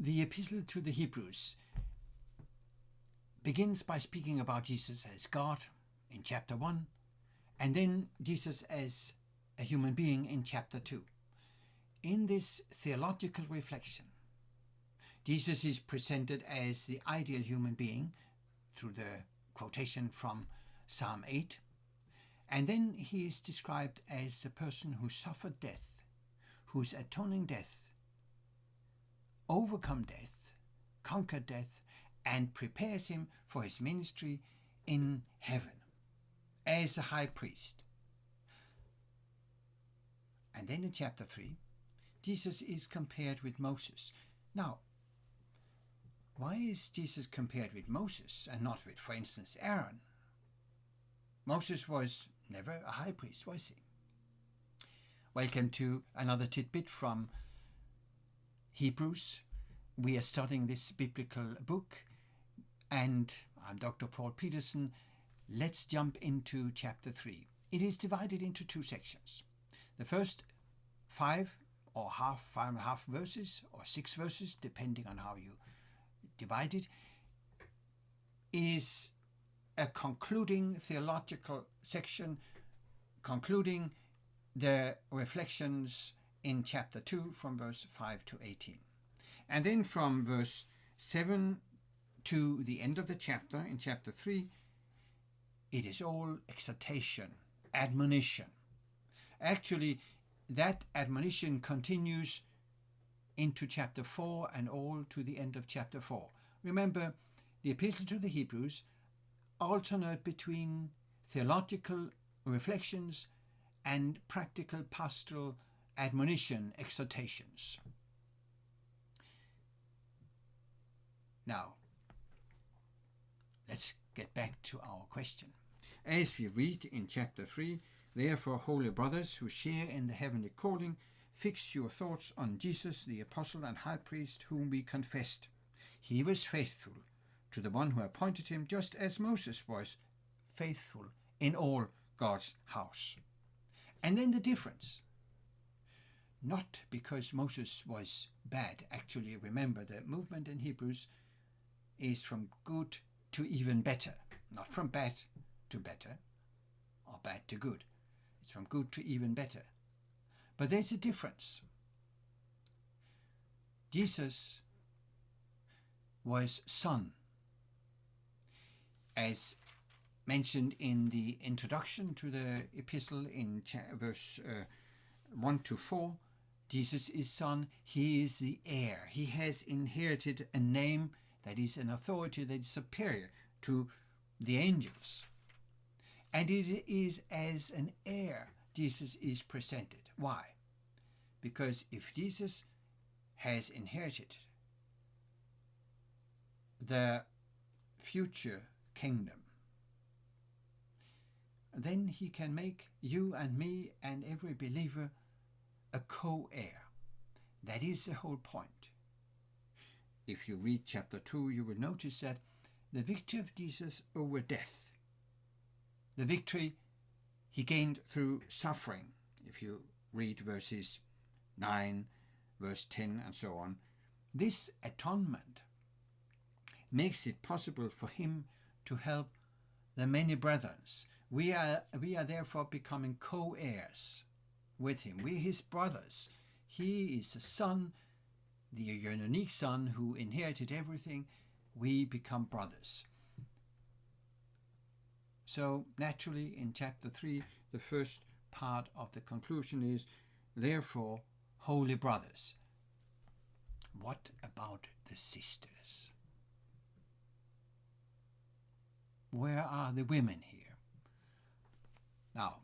The epistle to the Hebrews begins by speaking about Jesus as God in chapter 1, and then Jesus as a human being in chapter 2. In this theological reflection, Jesus is presented as the ideal human being through the quotation from Psalm 8, and then he is described as a person who suffered death, whose atoning death overcome death, conquered death, and prepares him for his ministry in heaven as a high priest. And then in chapter 3, Jesus is compared with Moses. Now, why is Jesus compared with Moses and not with, for instance, Aaron? Moses was never a high priest, was he? Welcome to another tidbit from Hebrews. We are studying this biblical book, and I'm Dr. Paul Petersen. Let's jump into chapter 3. It is divided into two sections. The first 5 and a half verses, or 6 verses, depending on how you divide it, is a concluding theological section, concluding the reflections in chapter 2 from verse 5 to 18. And then from verse 7 to the end of the chapter, in chapter 3, it is all exhortation, admonition. Actually, that admonition continues into chapter 4 and all to the end of chapter 4. Remember, the epistle to the Hebrews alternate between theological reflections and practical pastoral admonition, exhortations. Now, let's get back to our question. As we read in chapter 3, therefore, holy brothers who share in the heavenly calling, fix your thoughts on Jesus, the apostle and high priest, whom we confessed. He was faithful to the one who appointed him, just as Moses was faithful in all God's house. And then the difference. Not because Moses was bad. Actually, remember, the movement in Hebrews is from good to even better. Not from bad to better or bad to good. It's from good to even better. But there's a difference. Jesus was Son. As mentioned in the introduction to the epistle in verse 1 to 4, Jesus is Son. He is the heir. He has inherited a name that is an authority that is superior to the angels. And it is as an heir Jesus is presented. Why? Because if Jesus has inherited the future kingdom, then he can make you and me and every believer a co-heir. That is the whole point. If you read chapter 2, you will notice that the victory of Jesus over death, the victory he gained through suffering, if you read verses 9, verse 10 and so on, this atonement makes it possible for him to help the many brethren. We are therefore becoming co-heirs with him. We're his brothers. He is the Son, the unique Son who inherited everything. We become brothers. So naturally in chapter 3, the first part of the conclusion is, therefore, holy brothers. What about the sisters? Where are the women here? Now,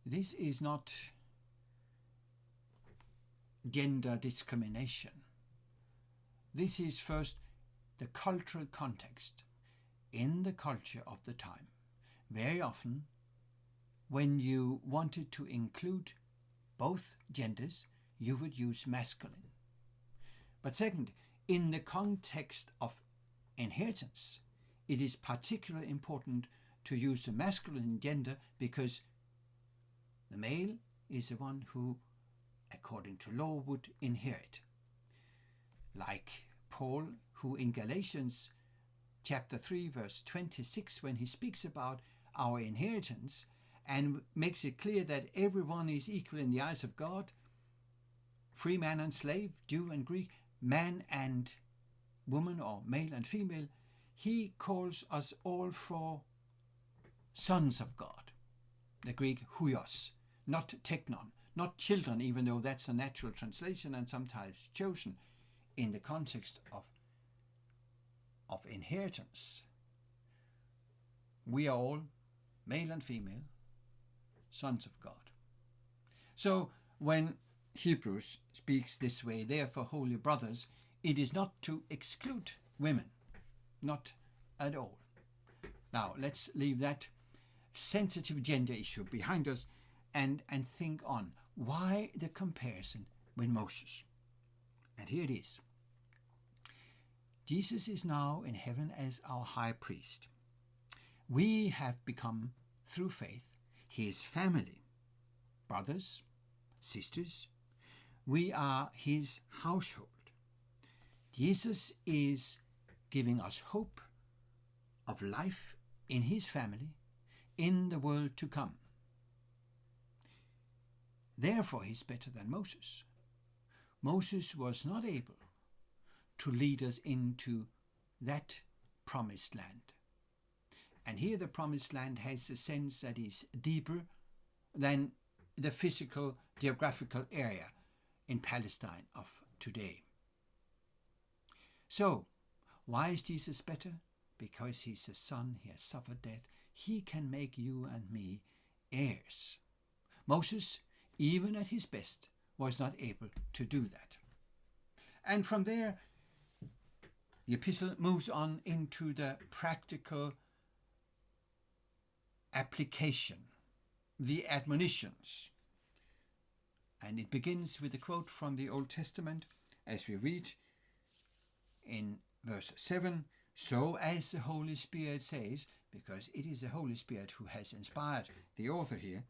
this is not gender discrimination. This is first the cultural context. In the culture of the time, very often, when you wanted to include both genders, you would use masculine. But second, in the context of inheritance, it is particularly important to use the masculine gender because the male is the one who, according to law, would inherit. like Paul, who in Galatians chapter 3 verse 26, when he speaks about our inheritance and makes it clear that everyone is equal in the eyes of God, free man and slave, Jew and Greek, man and woman, or male and female, he calls us all for sons of God. The Greek huios, not teknon, not children, even though that's a natural translation and sometimes chosen in the context of inheritance. We are all, male and female, sons of God. So when Hebrews speaks this way, therefore, holy brothers, it is not to exclude women, not at all. Now, let's leave that sensitive gender issue behind us and think on why the comparison with Moses. And here it is. Jesus is now in heaven as our high priest. We have become, through faith, his family, brothers, sisters. We are his household. Jesus is giving us hope of life in his family, in the world to come. Therefore, he's better than Moses. Moses was not able to lead us into that promised land. And here the promised land has a sense that is deeper than the physical geographical area in Palestine of today. So, why is Jesus better? Because he's a son, he has suffered death. He can make you and me heirs. Moses, even at his best, was not able to do that. And from there, the epistle moves on into the practical application, the admonitions. And it begins with a quote from the Old Testament, as we read in verse 7, so as the Holy Spirit says, because it is the Holy Spirit who has inspired the author here,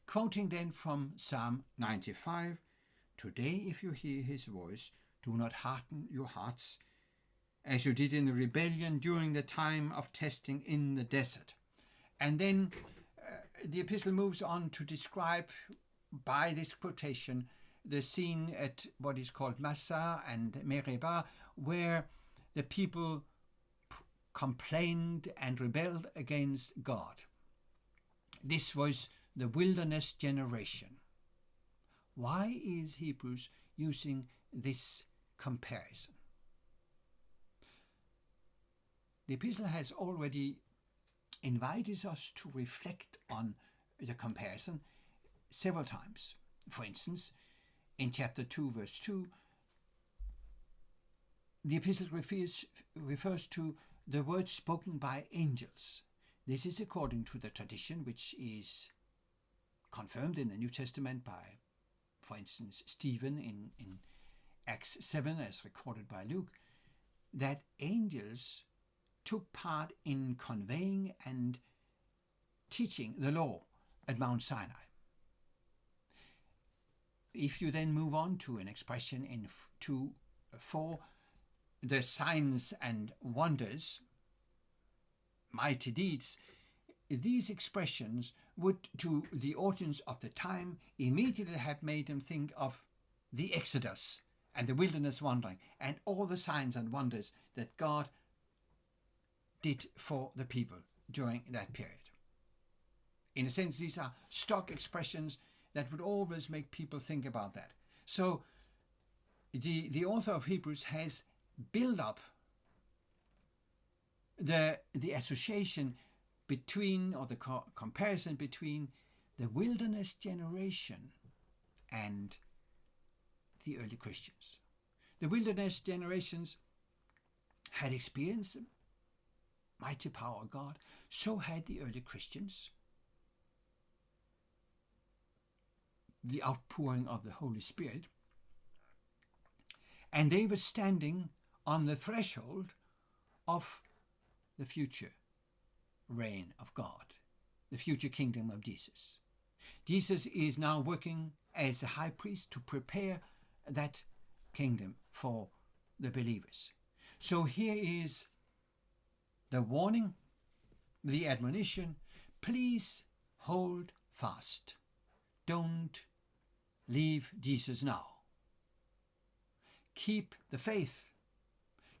quoting then from Psalm 95, today if you hear his voice, do not harden your hearts, as you did in the rebellion during the time of testing in the desert. And then the epistle moves on to describe, by this quotation, the scene at what is called Massah and Meribah, where the people complained and rebelled against God. This was the wilderness generation. Why is Hebrews using this comparison? The epistle has already invited us to reflect on the comparison several times. For instance, in chapter 2, verse 2, the epistle refers to the words spoken by angels. This is according to the tradition which is confirmed in the New Testament by, for instance, Stephen in Acts 7, as recorded by Luke, that angels took part in conveying and teaching the law at Mount Sinai. If you then move on to an expression in 2:4, the signs and wonders, mighty deeds, these expressions would, to the audience of the time, immediately have made them think of the Exodus and the wilderness wandering and all the signs and wonders that God did for the people during that period. In a sense, these are stock expressions that would always make people think about that. So the author of Hebrews has built up the association between, or the comparison between, the wilderness generation and the early Christians. The wilderness generations had experienced the mighty power of God. So had the early Christians. The outpouring of the Holy Spirit. And they were standing on the threshold of the future reign of God, the future kingdom of Jesus. Jesus is now working as a high priest to prepare that kingdom for the believers. So here is the warning, the admonition: please hold fast. Don't leave Jesus now. Keep the faith.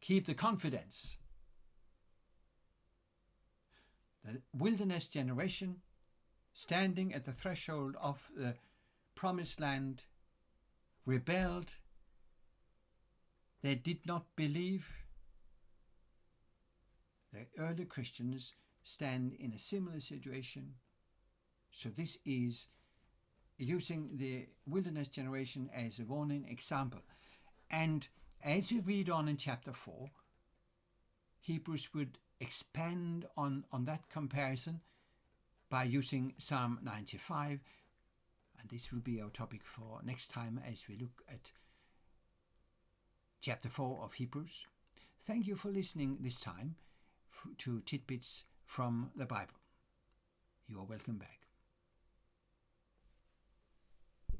Keep the confidence. The wilderness generation, standing at the threshold of the promised land, rebelled. They did not believe. The early Christians stand in a similar situation. So this is using the wilderness generation as a warning example. And as we read on in chapter 4, Hebrews would expand on that comparison by using Psalm 95. And this will be our topic for next time as we look at chapter 4 of Hebrews. Thank you for listening this time to Tidbits from the Bible. You are welcome back.